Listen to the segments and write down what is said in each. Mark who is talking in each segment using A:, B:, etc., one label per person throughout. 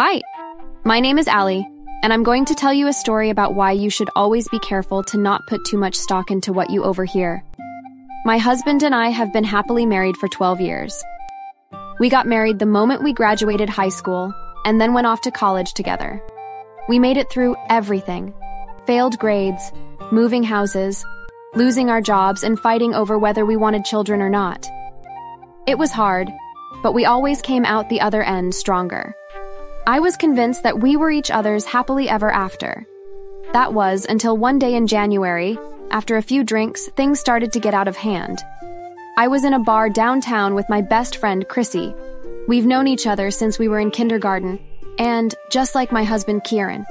A: Hi, my name is Allie, and I'm going to tell you a story about why you should always be careful to not put too much stock into what you overhear. My husband and I have been happily married for 12 years. We got married the moment we graduated high school and then went off to college together. We made it through everything: failed grades, moving houses, losing our jobs, and fighting over whether we wanted children or not. It was hard, but we always came out the other end stronger. I was convinced that we were each other's happily ever after. That was until one day in January, after a few drinks, things started to get out of hand. I was in a bar downtown with my best friend, Chrissy. We've known each other since we were in kindergarten, and just like my husband, Kieran,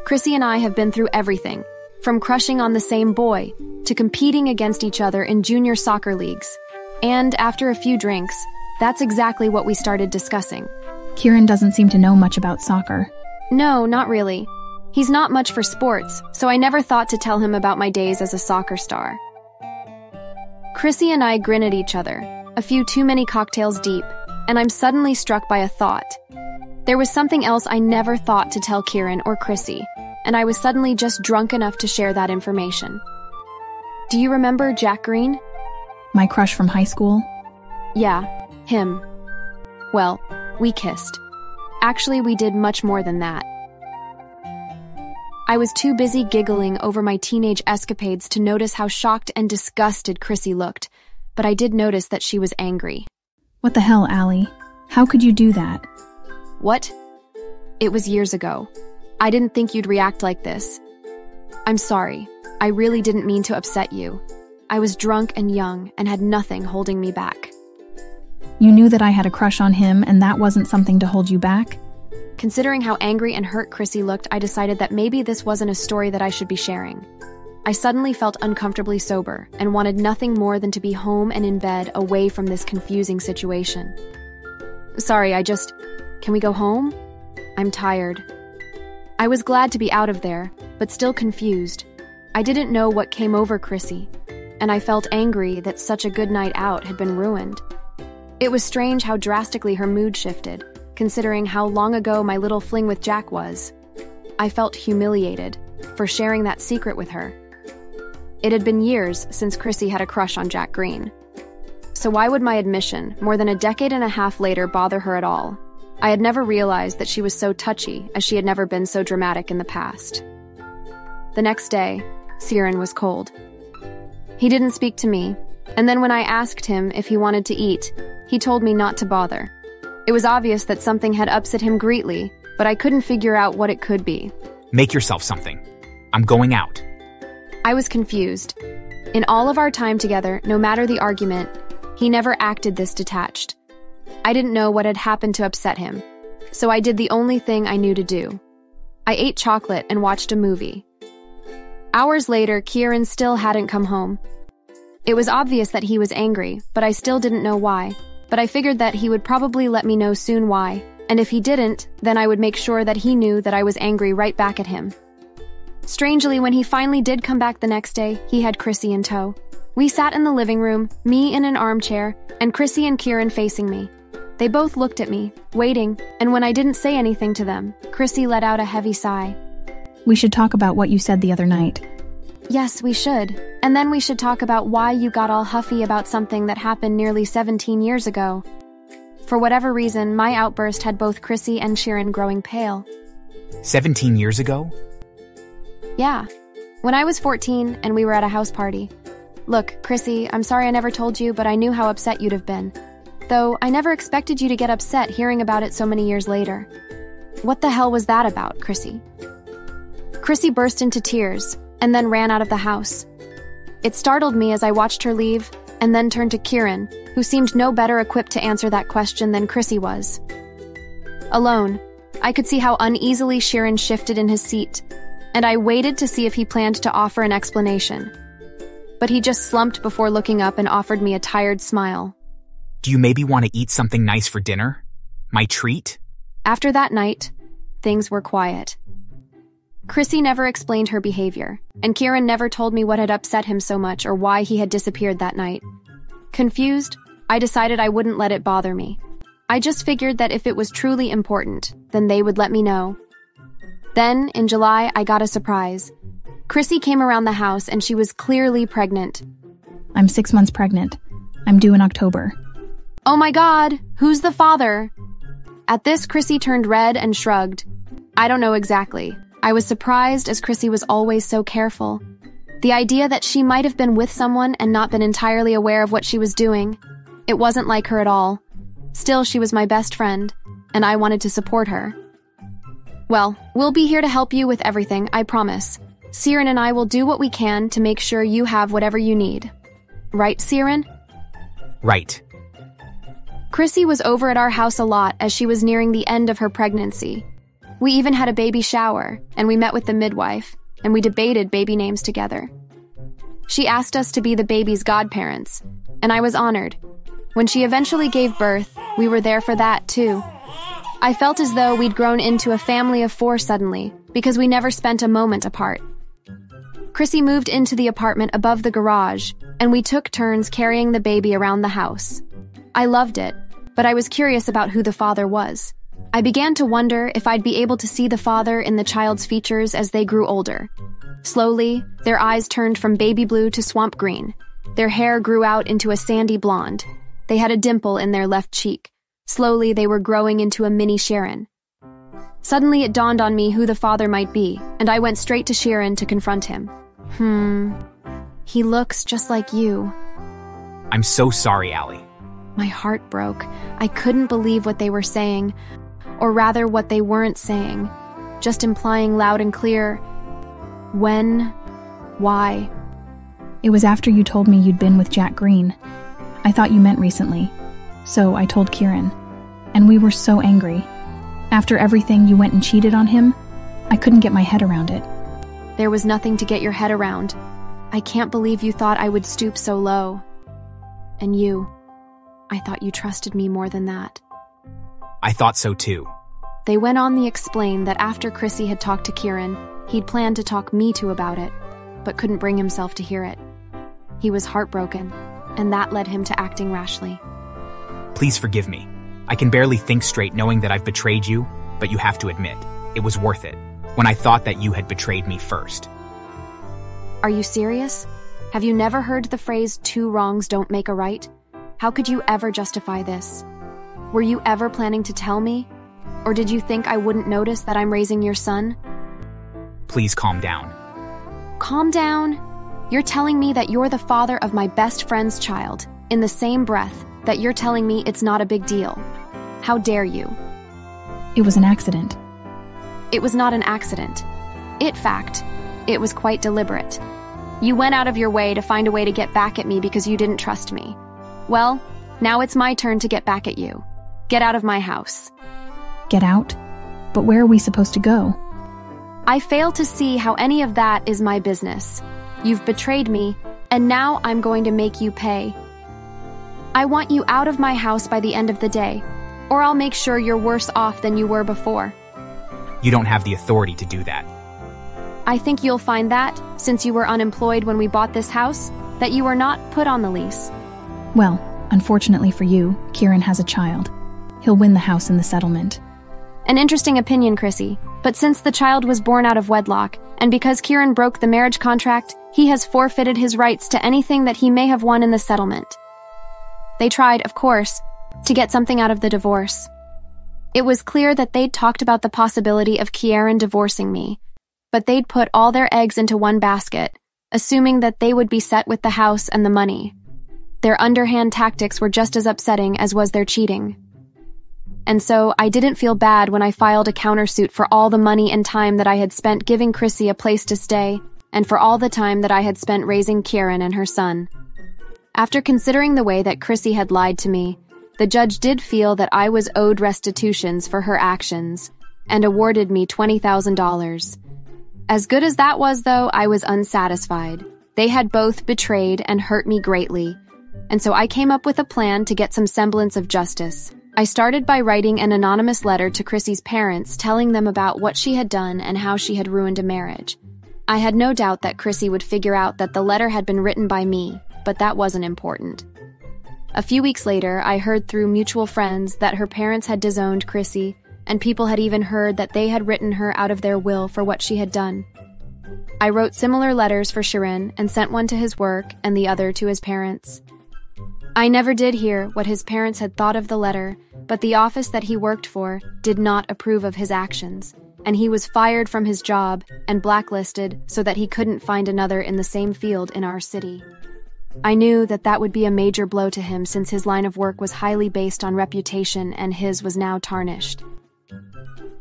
A: Chrissy and I have been through everything, from crushing on the same boy to competing against each other in junior soccer leagues. And after a few drinks, that's exactly what we started discussing.
B: Kieran doesn't seem to know much about soccer.
A: No, not really. He's not much for sports, so I never thought to tell him about my days as a soccer star. Chrissy and I grin at each other, a few too many cocktails deep, and I'm suddenly struck by a thought. There was something else I never thought to tell Kieran or Chrissy, and I was suddenly just drunk enough to share that information. Do you remember Jack Green?
B: My crush from high school?
A: Yeah, him. Well, we kissed. Actually, we did much more than that. I was too busy giggling over my teenage escapades to notice how shocked and disgusted Chrissy looked, but I did notice that she was angry.
B: What the hell, Allie? How could you do that?
A: What? It was years ago. I didn't think you'd react like this. I'm sorry. I really didn't mean to upset you. I was drunk and young and had nothing holding me back.
B: You knew that I had a crush on him, and that wasn't something to hold you back?
A: Considering how angry and hurt Chrissy looked, I decided that maybe this wasn't a story that I should be sharing. I suddenly felt uncomfortably sober and wanted nothing more than to be home and in bed, away from this confusing situation. Sorry, Can we go home? I'm tired. I was glad to be out of there, but still confused. I didn't know what came over Chrissy, and I felt angry that such a good night out had been ruined. It was strange how drastically her mood shifted, considering how long ago my little fling with Jack was. I felt humiliated for sharing that secret with her. It had been years since Chrissy had a crush on Jack Green. So why would my admission, more than a decade and a half later, bother her at all? I had never realized that she was so touchy, as she had never been so dramatic in the past. The next day, Kieran was cold. He didn't speak to me, and then when I asked him if he wanted to eat, he told me not to bother. It was obvious that something had upset him greatly, but I couldn't figure out what it could be.
C: Make yourself something. I'm going out.
A: I was confused. In all of our time together, no matter the argument, he never acted this detached. I didn't know what had happened to upset him, so I did the only thing I knew to do. I ate chocolate and watched a movie. Hours later, Kieran still hadn't come home. It was obvious that he was angry, but I still didn't know why. But I figured that he would probably let me know soon why, and if he didn't, then I would make sure that he knew that I was angry right back at him. Strangely, when he finally did come back the next day, he had Chrissy in tow. We sat in the living room, me in an armchair, and Chrissy and Kieran facing me. They both looked at me, waiting, and when I didn't say anything to them, Chrissy let out a heavy sigh.
B: We should talk about what you said the other night.
A: Yes, we should. And then we should talk about why you got all huffy about something that happened nearly 17 years ago. For whatever reason, my outburst had both Chrissy and Kieran growing pale.
C: 17 years ago?
A: Yeah. When I was 14 and we were at a house party. Look, Chrissy, I'm sorry I never told you, but I knew how upset you'd have been. Though I never expected you to get upset hearing about it so many years later. What the hell was that about, Chrissy? Chrissy burst into tears and then ran out of the house. It startled me as I watched her leave, and then turned to Kieran, who seemed no better equipped to answer that question than Chrissy was. Alone, I could see how uneasily Kieran shifted in his seat, and I waited to see if he planned to offer an explanation. But he just slumped before looking up and offered me a tired smile.
C: Do you maybe want to eat something nice for dinner? My treat?
A: After that night, things were quiet. Chrissy never explained her behavior, and Kieran never told me what had upset him so much or why he had disappeared that night. Confused, I decided I wouldn't let it bother me. I just figured that if it was truly important, then they would let me know. Then, in July, I got a surprise. Chrissy came around the house and she was clearly pregnant.
B: I'm 6 months pregnant. I'm due in October.
A: Oh my God, who's the father? At this, Chrissy turned red and shrugged. I don't know exactly. I was surprised as Chrissy was always so careful. The idea that she might have been with someone and not been entirely aware of what she was doing. It wasn't like her at all. Still, she was my best friend, and I wanted to support her. Well, we'll be here to help you with everything, I promise. Siren and I will do what we can to make sure you have whatever you need. Right, Siren?
C: Right.
A: Chrissy was over at our house a lot as she was nearing the end of her pregnancy. We even had a baby shower, and we met with the midwife, and we debated baby names together. She asked us to be the baby's godparents, and I was honored. When she eventually gave birth, we were there for that, too. I felt as though we'd grown into a family of 4 suddenly, because we never spent a moment apart. Chrissy moved into the apartment above the garage, and we took turns carrying the baby around the house. I loved it, but I was curious about who the father was. I began to wonder if I'd be able to see the father in the child's features as they grew older. Slowly, their eyes turned from baby blue to swamp green. Their hair grew out into a sandy blonde. They had a dimple in their left cheek. Slowly, they were growing into a mini Sharon. Suddenly, it dawned on me who the father might be, and I went straight to Sharon to confront him. He looks just like you.
C: I'm so sorry, Allie.
A: My heart broke. I couldn't believe what they were saying, or rather what they weren't saying, just implying loud and clear, when, why.
B: It was after you told me you'd been with Jack Green. I thought you meant recently, so I told Kieran, and we were so angry. After everything, you went and cheated on him. I couldn't get my head around it.
A: There was nothing to get your head around. I can't believe you thought I would stoop so low. And you, I thought you trusted me more than that.
C: I thought so too.
A: They went on to explain that after Chrissy had talked to Kieran, he'd planned to talk me to about it, but couldn't bring himself to hear it. He was heartbroken, and that led him to acting rashly.
C: Please forgive me. I can barely think straight knowing that I've betrayed you, but you have to admit, it was worth it, when I thought that you had betrayed me first.
A: Are you serious? Have you never heard the phrase, 2 wrongs don't make a right? How could you ever justify this? Were you ever planning to tell me? Or did you think I wouldn't notice that I'm raising your son?
C: Please calm down.
A: Calm down? You're telling me that you're the father of my best friend's child, in the same breath that you're telling me it's not a big deal. How dare you?
B: It was an accident.
A: It was not an accident. It was quite deliberate. You went out of your way to find a way to get back at me because you didn't trust me. Well, now it's my turn to get back at you. Get out of my house.
B: Get out? But where are we supposed to go?
A: I fail to see how any of that is my business. You've betrayed me, and now I'm going to make you pay. I want you out of my house by the end of the day, or I'll make sure you're worse off than you were before.
C: You don't have the authority to do that.
A: I think you'll find that, since you were unemployed when we bought this house, that you were not put on the lease.
B: Well, unfortunately for you, Kieran has a child. He'll win the house in the settlement.
A: An interesting opinion, Chrissy, but since the child was born out of wedlock, and because Kieran broke the marriage contract, he has forfeited his rights to anything that he may have won in the settlement. They tried, of course, to get something out of the divorce. It was clear that they'd talked about the possibility of Kieran divorcing me, but they'd put all their eggs into one basket, assuming that they would be set with the house and the money. Their underhand tactics were just as upsetting as was their cheating. And so I didn't feel bad when I filed a countersuit for all the money and time that I had spent giving Chrissy a place to stay, and for all the time that I had spent raising Kieran and her son. After considering the way that Chrissy had lied to me, the judge did feel that I was owed restitutions for her actions, and awarded me $20,000. As good as that was, though, I was unsatisfied. They had both betrayed and hurt me greatly, and so I came up with a plan to get some semblance of justice. I started by writing an anonymous letter to Chrissy's parents telling them about what she had done and how she had ruined a marriage. I had no doubt that Chrissy would figure out that the letter had been written by me, but that wasn't important. A few weeks later, I heard through mutual friends that her parents had disowned Chrissy, and people had even heard that they had written her out of their will for what she had done. I wrote similar letters for Shirin and sent one to his work and the other to his parents. I never did hear what his parents had thought of the letter, but the office that he worked for did not approve of his actions, and he was fired from his job and blacklisted so that he couldn't find another in the same field in our city. I knew that that would be a major blow to him since his line of work was highly based on reputation and his was now tarnished.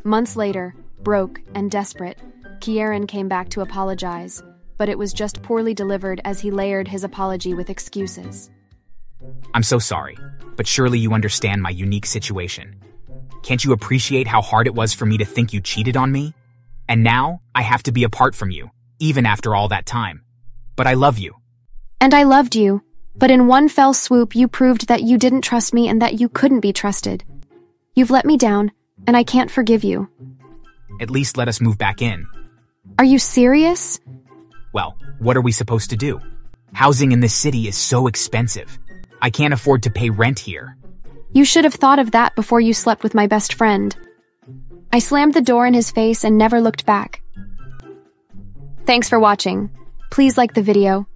A: Months later, broke and desperate, Kieran came back to apologize, but it was just poorly delivered as he layered his apology with excuses.
C: I'm so sorry, but surely you understand my unique situation. Can't you appreciate how hard it was for me to think you cheated on me? And now, I have to be apart from you, even after all that time. But I love you.
A: And I loved you, but in one fell swoop you proved that you didn't trust me and that you couldn't be trusted. You've let me down, and I can't forgive you.
C: At least let us move back in.
A: Are you serious?
C: Well, what are we supposed to do? Housing in this city is so expensive. I can't afford to pay rent here.
A: You should have thought of that before you slept with my best friend. I slammed the door in his face and never looked back. Thanks for watching. Please like the video,